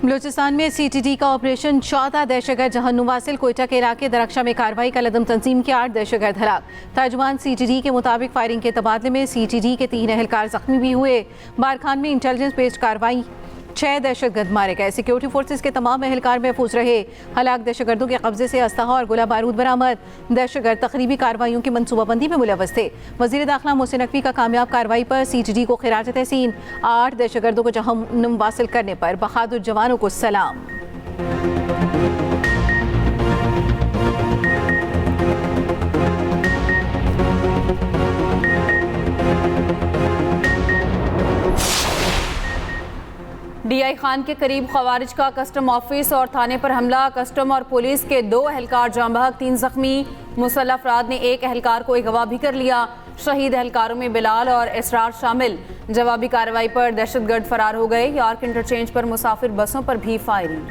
बलूचिस्तान में CTD का operation 14 दहशतगर्द जहन्नुम वासिल कोयटा के इलाके दरख्शा में कार्रवाई का लदम तंजीम के 8 दहशतगर्द हलाक। तर्जुमान CTD के मुताबिक फायरिंग के तबादले में CTD के 3 एहलकार जख्मी भी हुए। बारखान में इंटेलिजेंस बेस्ड कार्रवाई 6 दहशतगर्द मारे गए। सिक्योरिटी फोर्सेस के तमाम एहलकार महफूज रहे। हलाक दहशतगर्दों के कब्जे से अस्तहा और गोला बारूद बरामद। दहशतगर्द तकरीबी कार्रवाइयों की मनसूबाबंदी में मुलव्वस थे। वज़ीर दाखिला मोहसिन नकवी का कामयाब कार्रवाई पर CTD को खिराज तहसीन। 8 दहशतगर्दों को जहन्नुम वासिल करने पर बहादुर जवानों को सलाम। DI खान के करीब खवारिज का कस्टम ऑफिस और थाने पर हमला। कस्टम और पुलिस के 2 एहलकार जाँ बहक, 3 जख्मी। मुसल्लह अफराद ने 1 एहलकार को अगवा भी कर लिया। शहीद एहलकारों में बिलाल और इसरार शामिल। जवाबी कार्रवाई पर दहशतगर्द फरार हो गए। यार्क इंटरचेंज पर मुसाफिर बसों पर भी फायरिंग।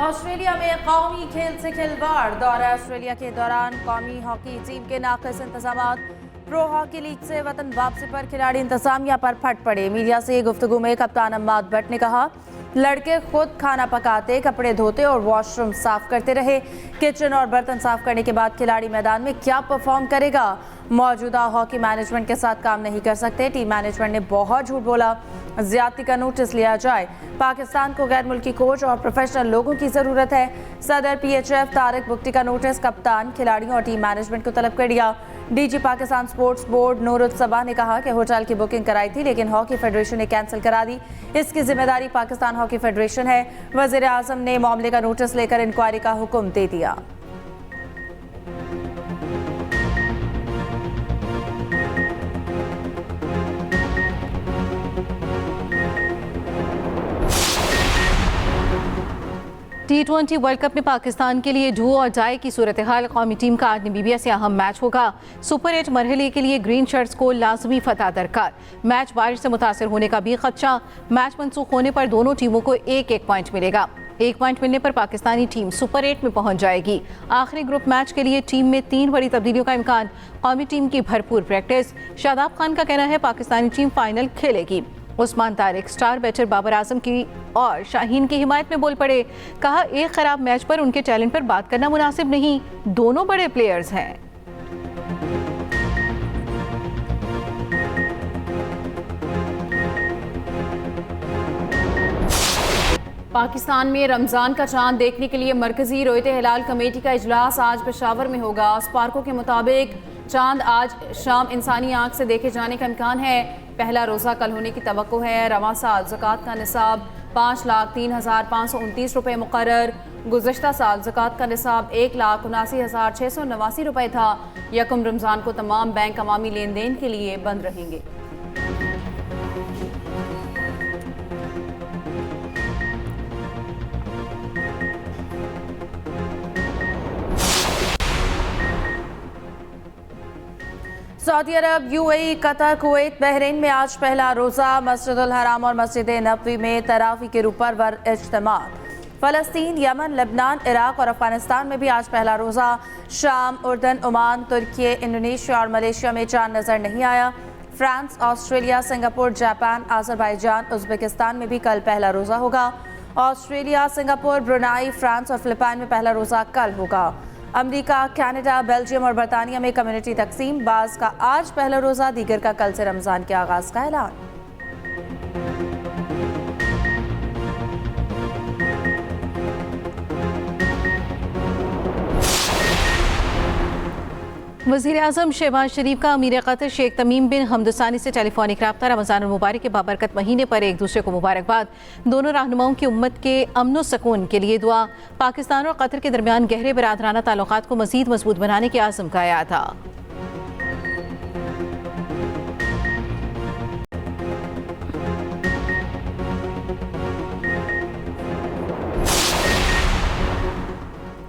ऑस्ट्रेलिया में कौमी खेल से खिलवाड़। दौरा ऑस्ट्रेलिया के दौरान कौमी हॉकी टीम के नाक़िस इंतजामात। प्रो हॉकी लीग से वतन वापसी पर खिलाड़ी इंतजामिया पर फट पड़े। मीडिया से गुफ्तगू में कप्तान अम्माद भट्ट ने कहा, लड़के खुद खाना पकाते, कपड़े धोते और वॉशरूम साफ करते रहे। किचन और बर्तन साफ करने के बाद खिलाड़ी मैदान में क्या परफॉर्म करेगा? मौजूदा हॉकी मैनेजमेंट के साथ काम नहीं कर सकते। टीम मैनेजमेंट ने बहुत झूठ बोला। ज्यादती का नोटिस लिया जाए। पाकिस्तान को गैर मुल्की कोच और प्रोफेशनल लोगों की जरूरत है। सदर PHF तारिक बुख्ती का नोटिस कप्तान, खिलाड़ियों और टीम मैनेजमेंट को तलब कर दिया। DG पाकिस्तान स्पोर्ट्स बोर्ड नूरुत सबा ने कहा कि होटल की बुकिंग कराई थी लेकिन हॉकी फेडरेशन ने कैंसिल करा दी। इसकी जिम्मेदारी पाकिस्तान हॉकी फेडरेशन है। वजीर आजम ने मामले का नोटिस लेकर इंक्वायरी का हुक्म दे दिया। T20 वर्ल्ड कप में पाकिस्तान के लिए ढू और जाए की सूरत हाल। कौमी टीम का आज नामीबिया से अहम मैच होगा। सुपर 8 मरहले के लिए ग्रीन शर्ट्स को लाजमी फतह दरकार। मैच बारिश से मुतासर होने का भी खदशा। मैच मनसूख होने पर दोनों टीमों को 1-1 पॉइंट मिलेगा। 1 पॉइंट मिलने पर पाकिस्तानी टीम सुपर 8 में पहुंच जाएगी। आखिरी ग्रुप मैच के लिए टीम में 3 बड़ी तब्दीलियों का इम्कान। कौमी टीम की भरपूर प्रैक्टिस। शादाब खान का कहना है पाकिस्तानी टीम फाइनल खेलेगी। उस्मान तारिक स्टार बैटर बाबर आजम की और शाहीन की हिमायत में बोल पड़े। कहा, एक खराब मैच पर उनके टैलेंट पर बात करना मुनासिब नहीं। दोनों बड़े प्लेयर्स हैं। पाकिस्तान में रमज़ान का चांद देखने के लिए मरकजी रोयत हिलाल कमेटी का इजलास आज पेशावर में होगा। स्पार्को के मुताबिक चांद आज शाम इंसानी आंख से देखे जाने का इम्कान है। पहला रोज़ा कल होने की तवक्को है। रवां साल ज़कात का निसाब 5,03,529 रुपये मुकर्रर। गुज़श्ता साल ज़कात का निसाब 1,79,689 रुपये था। यकम रमज़ान को तमाम बैंक अवामी लेन देन के लिए बंद रहेंगे। सऊदी अरब, UAE, कतर, कुवैत, बहरीन में आज पहला रोज़ा। मस्जिदुल हराम और मस्जिद नबवी में तरावी के रूपर वर इज्तिमा। फ़लस्तीन, यमन, लेबनान, इराक और अफगानिस्तान में भी आज पहला रोज़ा। शाम, उर्दन, ओमान, तुर्की, इंडोनेशिया और मलेशिया में चांद नज़र नहीं आया। France, Australia, Singapore, Japan, Azerbaijan, Uzbekistan में भी कल पहला रोज़ा होगा। ऑस्ट्रेलिया, सिंगापुर, ब्रुनाई, फ्रांस और फिलिपाइन में पहला रोज़ा कल होगा। अमेरिका, कनाडा, बेल्जियम और बरतानिया में कम्युनिटी तकसीम। बाज़ का आज पहला रोज़ा, दीगर का कल से रमज़ान के आगाज़ का ऐलान। वज़ीर आज़म शहबाज शरीफ का अमीर क़तर शेख तमीम बिन हमदसानी से टेलीफोनिक रब्ता। रमज़ान मुबारक के बाबरकत महीने पर एक दूसरे को मुबारकबाद। दोनों रहनुमाओं की उम्मत के अमन व सकून के लिए दुआ। पाकिस्तान और क़तर के दरमियान गहरे बरादराना ताल्लुकात को मज़ीद मजबूत बनाने के आज़म का आया था।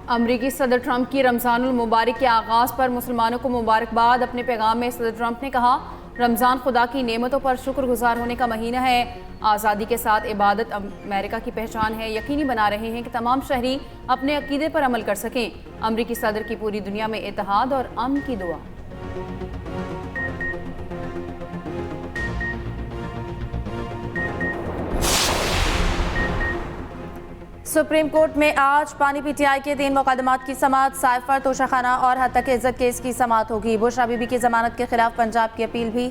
अमरीकी सदर ट्रंप की रमज़ानुल मुबारक के आगाज़ पर मुसलमानों को मुबारकबाद। अपने पैगाम में सदर ट्रंप ने कहा, रमज़ान खुदा की नेमतों पर शुक्रगुजार होने का महीना है। आज़ादी के साथ इबादत अमेरिका की पहचान है। यकीनी बना रहे हैं कि तमाम शहरी अपने अकीदे पर अमल कर सकें। अमरीकी सदर की पूरी दुनिया में इत्तेहाद और अमन की दुआ। सुप्रीम कोर्ट में आज पानी पीटीआई के 3 मुकदमात की समाअत। साइफर, तोशाखाना और हद तक इज्जत केस की समाअत होगी। बुशरा बीबी की जमानत के खिलाफ पंजाब की अपील भी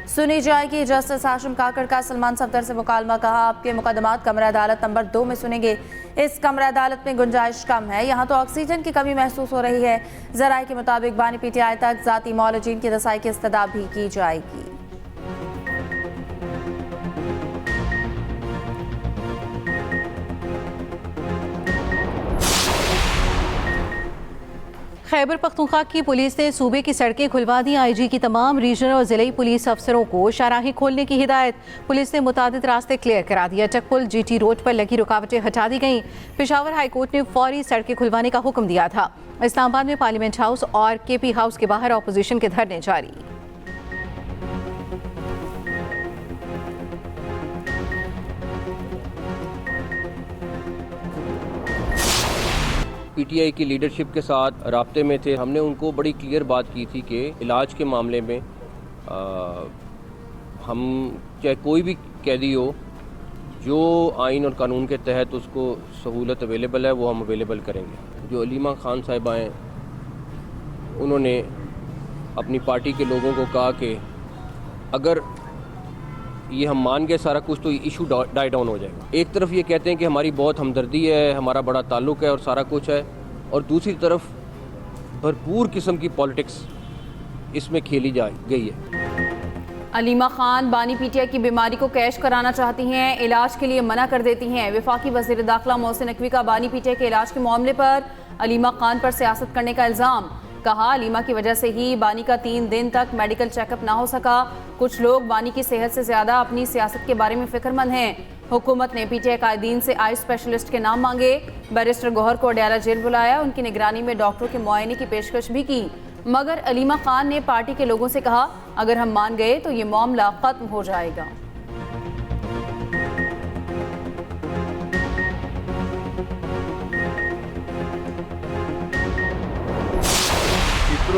सुनी जाएगी। जस्टिस हाशिम काकड़ का सलमान सफदर से मुकालमा। कहा, आपके मुकदमात कमरा अदालत नंबर 2 में सुनेंगे। इस कमरा अदालत में गुंजाइश कम है, यहाँ तो ऑक्सीजन की कमी महसूस हो रही है। जराये के मुताबिक बानी पीटीआई तक जाती मौलजीन की रसाई की इस्तदा भी की जाएगी। खैबर पख्तूनख्वा की पुलिस ने सूबे की सड़कें खुलवा दी। आईजी की तमाम रीजनल और जिले पुलिस अफसरों को शाहराहें खोलने की हिदायत। पुलिस ने मुतादिद रास्ते क्लियर करा दिए। चकपुल GT रोड पर लगी रुकावटें हटा दी गईं। पेशावर हाईकोर्ट ने फौरी सड़कें खुलवाने का हुक्म दिया था। इस्लामाबाद में पार्लियामेंट हाउस और KP हाउस के बाहर अपोजिशन के धरने जारी। PTI की लीडरशिप के साथ राब्ते में थे। हमने उनको बड़ी क्लियर बात की थी कि इलाज के मामले में हम चाहे कोई भी कैदी हो, जो आइन और कानून के तहत उसको सहूलत अवेलेबल है वो हम अवेलेबल करेंगे। जो अलीमा खान साहिबा हैं, उन्होंने अपनी पार्टी के लोगों को कहा कि अगर ये हम मान गए सारा कुछ तो इशू डाई डाउन हो जाएगा। एक तरफ ये कहते हैं कि हमारी बहुत हमदर्दी है, हमारा बड़ा ताल्लुक़ है और सारा कुछ है, और दूसरी तरफ भरपूर किस्म की पॉलिटिक्स इसमें खेली जा गई है। अलीमा खान बानी पीटीआई की बीमारी को कैश कराना चाहती हैं, इलाज के लिए मना कर देती हैं। वफाकी वज़ीर दाखिला मोहसिन नकवी का बानी पीटीआई के इलाज के मामले पर अलीमा खान पर सियासत करने का इल्ज़ाम। कहा, अलीमा की वजह से ही बानी का 3 दिन तक मेडिकल चेकअप ना हो सका। कुछ लोग बानी की सेहत से ज़्यादा अपनी सियासत के बारे में फ़िक्रमंद हैं। हुकूमत ने पीटीआई कायदीन से आई स्पेशलिस्ट के नाम मांगे। बैरिस्टर गौहर को अडयाला जेल बुलाया। उनकी निगरानी में डॉक्टरों के मुआयने की पेशकश भी की, मगर अलीमा खान ने पार्टी के लोगों से कहा, अगर हम मान गए तो ये मामला ख़त्म हो जाएगा।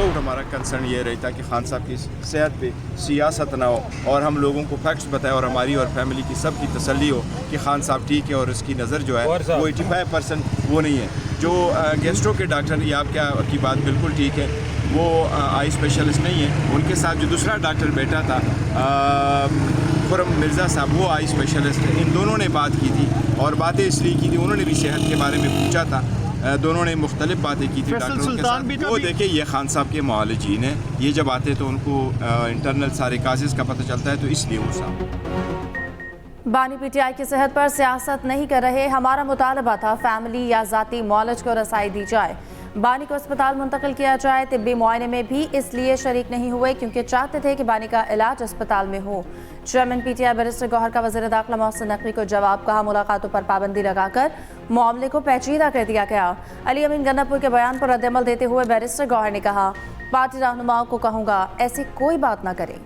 हमारा कंसर्न ये रहता कि खान साहब की सेहत पे सियासत ना हो और हम लोगों को फैक्ट्स बताएं और हमारी और फैमिली की सब की तसल्ली हो कि खान साहब ठीक है और उसकी नज़र जो है वो 85% वो नहीं है। जो गेस्ट्रो के डॉक्टर, ये आपकी बात बिल्कुल ठीक है, वो आई स्पेशलिस्ट नहीं है। उनके साथ जो दूसरा डॉक्टर बैठा था खुरम मिर्ज़ा साहब, वो आई स्पेशलिस्ट है। इन दोनों ने बात की थी और बातें इसलिए की थी, उन्होंने भी सेहत के बारे में पूछा था। दोनों ने मुख्तलिफ बातें की थी डॉक्टरों के साथ। वो देखिए, ये खान साहब के मुआलिजीन हैं, ये जब आते तो उनको इंटरनल सारे काजेज़ का पता चलता है, तो इसलिए वो साहब बानी पीटीआई की सेहत पर सियासत नहीं कर रहे। हमारा मुतालबा था फैमिली या ज़ाती मौलज को रसाई दी जाए, बानी को अस्पताल मुंतकिल किया जाए। तिब्बी मुआयने में भी इसलिए शरीक नहीं हुए क्योंकि चाहते थे कि बानी का इलाज अस्पताल में हो। चेयरमैन पीटीआई बैरिस्टर गौहर का वज़ीर दाखिला मोहसिन नकवी को जवाब। कहा, मुलाकातों पर पाबंदी लगाकर मामले को पेचीदा कर दिया गया। अली अमीन गन्नापुर के बयान पर रद्दअमल देते हुए बैरिस्टर गौहर ने कहा, पार्टी रहनुमाओं को कहूँगा ऐसी कोई बात ना करें।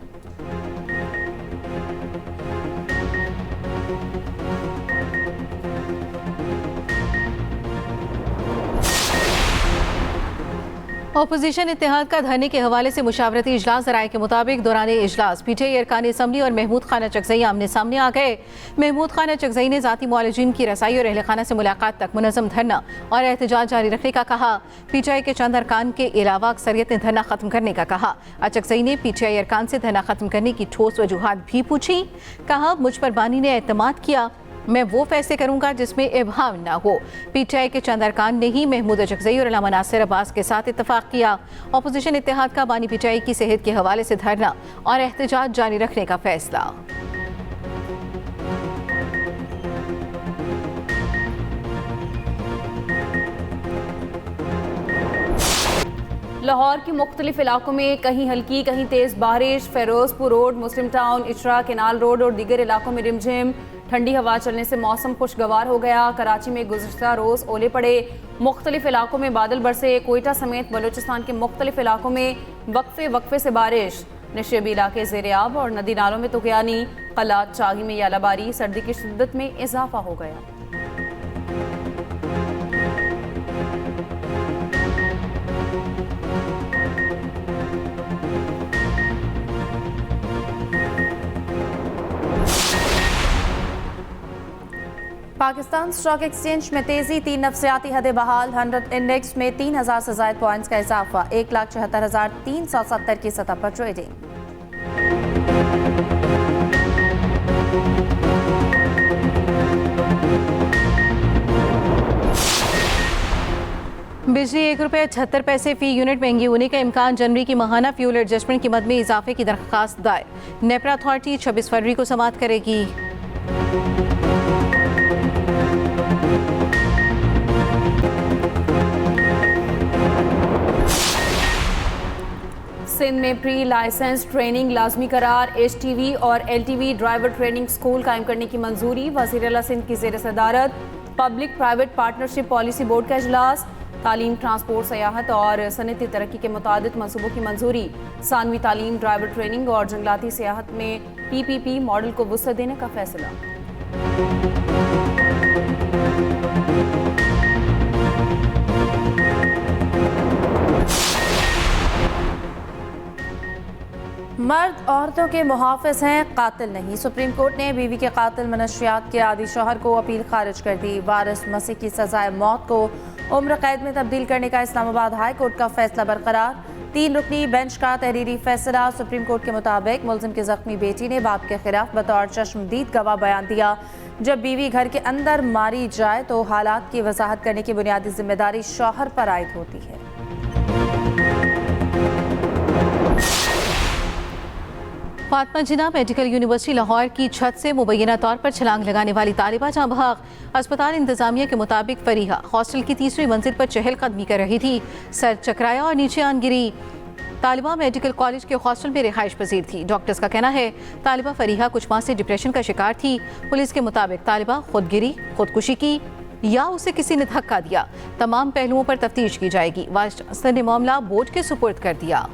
अपोजिशन इत्तेहाद का धरने के हवाले से मुशावरती इजलास। ज़राए के मुताबिक दौरान इजलास पीटीआई अरकान असम्बली और महमूद खाना चकजई आमने सामने आ गए। महमूद खाना चकजई ने ज़ाती मुआलिजीन की रसाई और अहल खाना से मुलाकात तक मुनज़्ज़म धरना और एहतजाज जारी रखने का कहा। पीटीआई के चंद अरकान के अलावा अक्सरियत ने धरना ख़त्म करने का कहा। चकजई ने पीटीआई अरकान से धरना ख़त्म करने की ठोस वजूहात भी पूछी। कहा, मुझ पर बानी ने एतमाद किया, मैं वो फैसले करूंगा जिसमें इबहाम ना हो। पीटीआई के चंद अरकान ने ही महमूद चकजई और अल्लामा नासिर अब्बास के साथ इत्तफाक किया। अपोजिशन इत्तेहाद का बानी पीटीआई की सेहत के हवाले से धरना और एहतजाज जारी रखने का फैसला। लाहौर के मुख्तलिफ इलाकों में कहीं हल्की कहीं तेज़ बारिश। फेरोजपुर रोड, मुस्लिम टाउन, इशरा, केनाल रोड और दीगर इलाकों में रिमझिम ठंडी हवा चलने से मौसम खुशगवार हो गया। कराची में गुज़श्ता रोज़ ओले पड़े, मुख्तलिफ इलाकों में बादल बरसे। कोयटा समेत बलूचिस्तान के मुख्तलिफ इलाकों में वक्फे वक्फे से बारिश। नशेबी इलाके ज़ेर-आब और नदी नालों में तुग़यानी, क़लात चागी में यालाबारी, सर्दी की शिद्दत में इजाफा हो गया। पाकिस्तान स्टॉक एक्सचेंज में तेजी, 3 नफसियाती हदें बहाल, 100 इंडेक्स में 3000 से ज़ायद पॉइंट्स का इजाफा, 1,74,370 की सतह पर ट्रेडिंग। बिजली ₹1.78 फी यूनिट महंगी होने का इम्कान, जनवरी की माहाना फ्यूल एडजस्टमेंट कीमत में इजाफे की दरख्वास्त दायर, नेपरा अथॉरिटी 26 फरवरी को समाअत करेगी। सिंध में प्री लाइसेंस ट्रेनिंग लाजमी करार, HTV और LTV ड्राइवर ट्रेनिंग स्कूल कायम करने की मंजूरी, वज़ीर आला सिंध की ज़ेर सदारत public private partnership policy board का इजलास, तालीम, ट्रांसपोर्ट, सयाहत और सनती तरक्की के मुताबिक मनसूबों की मंजूरी, सानवी तालीम, ड्राइवर ट्रेनिंग और जंगलाती सयाहत में PPP मॉडल को वुसअत देने का फैसला। मर्द औरतों के मुहाफ़िज़ हैं, कातिल नहीं। सुप्रीम कोर्ट ने बीवी के कातिल मनशियात के आदि शौहर को अपील खारिज कर दी। वारिस मसीह की सजाए मौत को उम्र कैद में तब्दील करने का इस्लामाबाद हाई कोर्ट का फैसला बरकरार। 3 रुकनी बेंच का तहरीरी फैसला। सुप्रीम कोर्ट के मुताबिक मुलजिम की जख्मी बेटी ने बाप के खिलाफ बतौर चश्मदीद गवाह बयान दिया। जब बीवी घर के अंदर मारी जाए तो हालात की वजाहत करने की बुनियादी जिम्मेदारी शौहर पर आयद होती है। फातिमा जिन्ना मेडिकल यूनिवर्सिटी लाहौर की छत से मुबैना तौर पर छलांग लगाने वाली तालिबा जहां भाग। अस्पताल इंतजामिया के मुताबिक फरीहा हॉस्टल की 3री मंजिल पर चहलकदमी कर रही थी, सर चकराया और नीचे आन गिरी। तालिबा मेडिकल कॉलेज के हॉस्टल में रिहाइश पजीर थी। डॉक्टर्स का कहना है तालिबा फरीहा कुछ माह से डिप्रेशन का शिकार थी। पुलिस के मुताबिक तालिबा खुद गिरी, खुदकुशी की या उसे किसी ने धक्का दिया। तमाम पहलुओं पर तफ्तीश की जाएगी। वाइस चांसलर ने मामला बोर्ड के सुपुर्द कर दिया।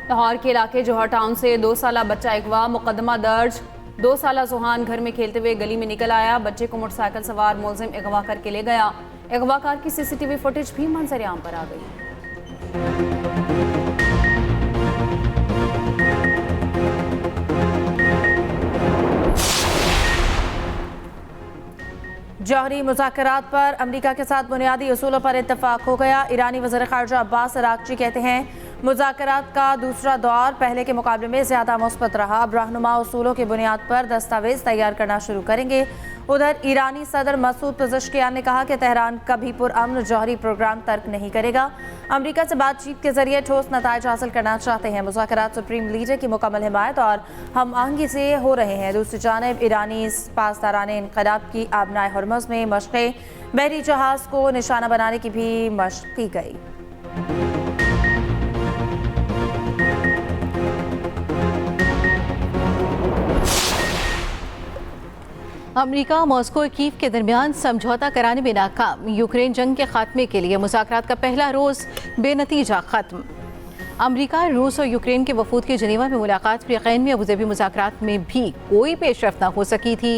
लाहौर के इलाके जोहर टाउन से 2 साला बच्चा अगवा, मुकदमा दर्ज। 2 साला जुहान घर में खेलते हुए गली में निकल आया, बच्चे को मोटरसाइकिल सवार मुलजिम अगवा करके ले गया। अगवाकार की CCTV फुटेज भी मंजर आम पर आ गई। जौहरी मुज़ाकरात पर अमरीका के साथ बुनियादी उसूलों पर इत्तफाक हो गया। ईरानी वज़ीर ख़ारजा अब्बास अराग़ची कहते हैं मुज़ाकरात का दूसरा दौर पहले के मुकाबले में ज़्यादा मुस्बत रहा। अब रहनुमा उसूलों की बुनियाद पर दस्तावेज तैयार करना शुरू करेंगे। उधर ईरानी सदर मसूद पज़ेश्कियान ने कहा कि तेहरान कभी पुरअमन जौहरी प्रोग्राम तर्क नहीं करेगा। अमरीका से बातचीत के जरिए ठोस नताइज हासिल करना चाहते हैं। मुज़ाकरात सुप्रीम लीडर की मुकम्मल हिमायत और हम आहंगी से हो रहे हैं। दूसरी जानब ईरानी पासदारान इनक़लाब की आबनाए हरमुज़ में मशक़ें, बहरी जहाज़ को निशाना बनाने की भी मशक़ की गई। अमरीका मॉस्को और कीव के दरमियान समझौता कराने में नाकाम। यूक्रेन जंग के खात्मे के लिए मुज़ाकरात का पहला रोज़ बेनतीजा ख़त्म। अमरीका, रूस और यूक्रेन के वफूद की जनीवा में मुलाकात फ़रीक़ैन में अबूज़बी मुज़ाकरात में भी कोई पेशरफ़्त न हो सकी थी।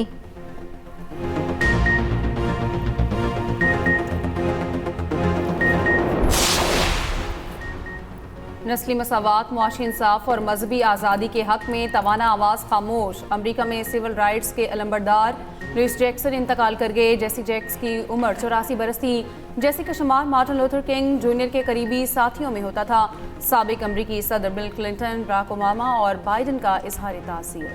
नस्ली मसावात, मुआशी इंसाफ और मजहबी आज़ादी के हक में तवाना आवाज़ खामोश। अमरीका में सिविल राइट्स के अलंबरदार लुइस जैक्सन इंतकाल कर गए। जेसी जैक्स की उम्र 84 बरस थी। जेसी का शुमार मार्टिन लूथर किंग जूनियर के करीबी साथियों में होता था। साबिक अमरीकी सदर बिल क्लिंटन, बराक ओबामा और बाइडन का इजहार तासीर।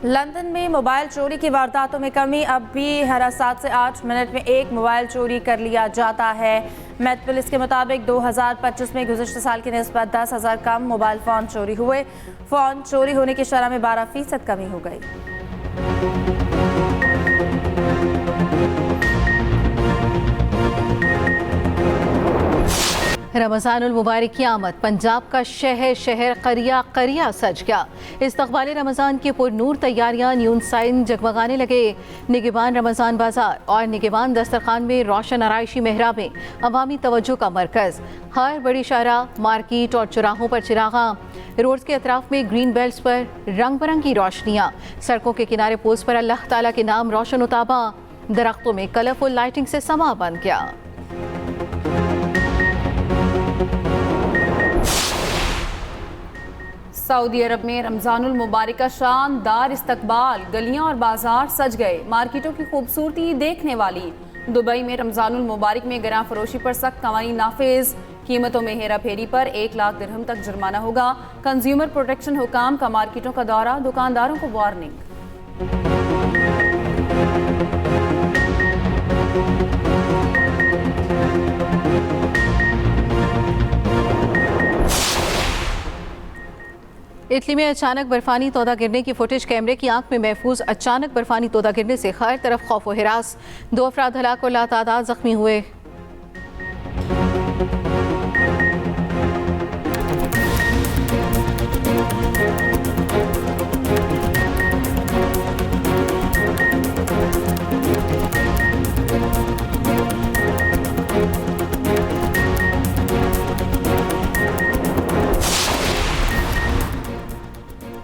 लंदन में मोबाइल चोरी की वारदातों में कमी। अब भी हर 7 से 8 मिनट में एक मोबाइल चोरी कर लिया जाता है। मेट पुलिस के मुताबिक 2025 में गुज़िश्ता साल की निस्बत 10,000 कम मोबाइल फ़ोन चोरी हुए। फ़ोन चोरी होने की शरह में 12% कमी हो गई। रमज़ानुल मुबारक की आमद, पंजाब का शहर शहर करिया करिया सज गया। इस्तक़बाल रमज़ान की पुरनूर तैयारियां, न्यून साइन जगमगाने लगे। निगहबान रमज़ान बाजार और निगहबान दस्तरखान में रोशन आराइशी मेहराबें अवामी तवज्जो का मरकज़। हर बड़ी शाहराह, मार्केट और चौराहों पर चिरागां, रोड्स के अतराफ में ग्रीन बेल्ट्स पर रंग बिरंगी रोशनियाँ, सड़कों के किनारे पोस्ट पर अल्लाह ताला के नाम रोशन उताबा, दरख्तों में कलरफुल लाइटिंग से समा बन गया। सऊदी अरब में रमज़ानुल मुबारक का शानदार इस्तकबाल, गलियां और बाजार सज गए, मार्केटों की खूबसूरती देखने वाली। दुबई में रमज़ानुल मुबारक में गिरां फरोशी पर सख्त कवानीन नाफिज, कीमतों में हेरा फेरी पर 1 लाख दिरहम तक जुर्माना होगा। कंज्यूमर प्रोटेक्शन हुकाम का मार्केटों का दौरा, दुकानदारों को वार्निंग। इटली में अचानक बर्फानी तोदा गिरने की फुटेज कैमरे की आंख में महफूज। अचानक बर्फानी तोदा गिरने से हर तरफ खौफ व हिरास, 2 अफराद हलाक और लातादाद जख्मी हुए।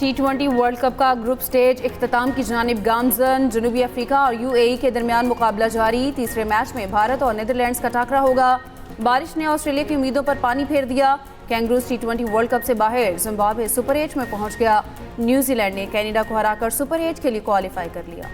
T20 वर्ल्ड कप का ग्रुप स्टेज इख्तिताम की जानिब गामजन। जनूबी अफ्रीका और UAE के दरमियान मुकाबला जारी। तीसरे मैच में भारत और नीदरलैंड्स का टाकरा होगा। बारिश ने ऑस्ट्रेलिया की उम्मीदों पर पानी फेर दिया। कैंगरूज T20 वर्ल्ड कप से बाहर, जिम्बाब्वे सुपर 8 में पहुंच गया। न्यूजीलैंड ने कनाडा को हराकर सुपर 8 के लिए क्वालिफाई कर लिया।